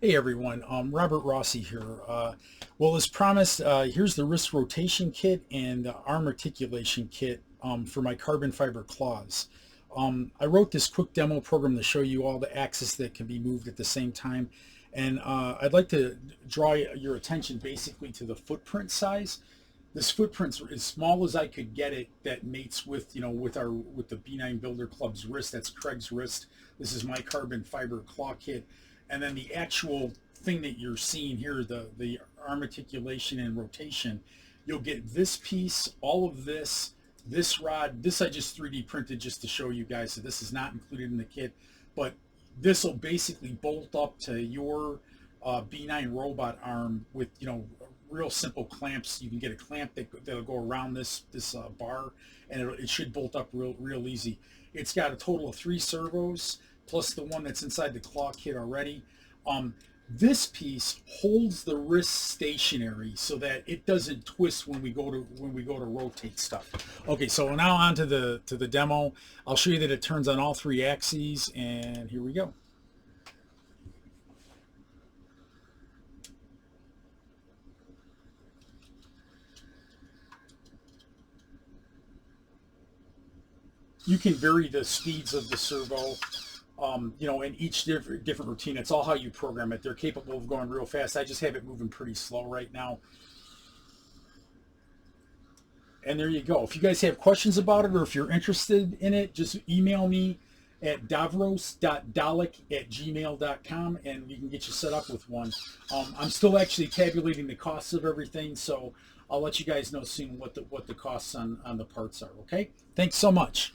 Hey everyone, Robert Rossi here. Well, as promised, here's the wrist rotation kit and the arm articulation kit for my carbon fiber claws. I wrote this quick demo program to show you all the axes that can be moved at the same time. And I'd like to draw your attention basically to the footprint size. This footprint's as small as I could get it, that mates with, with the B9 Builder Club's wrist. That's Craig's wrist. This is my carbon fiber claw kit. And then the actual thing that you're seeing here, the arm articulation and rotation, you'll get this piece, all of this, this rod. This I just 3D printed just to show you guys, so this is not included in the kit, but this will basically bolt up to your B9 robot arm with, real simple clamps. You can get a clamp that'll go around this bar, and it should bolt up real easy. It's got a total of 3 servos plus the one that's inside the claw kit already. This piece holds the wrist stationary so that it doesn't twist when we go to rotate stuff. Okay, so now on to the demo. I'll show you that it turns on all 3 axes, and here we go. You can vary the speeds of the servo. In each different routine. It's all how you program it. They're capable of going real fast. I just have it moving pretty slow right now. And there you go. If you guys have questions about it, or if you're interested in it, just email me at Davros.Dalek@gmail.com, and we can get you set up with one. I'm still actually tabulating the costs of everything, so I'll let you guys know soon what the costs on the parts are. Okay? Thanks so much.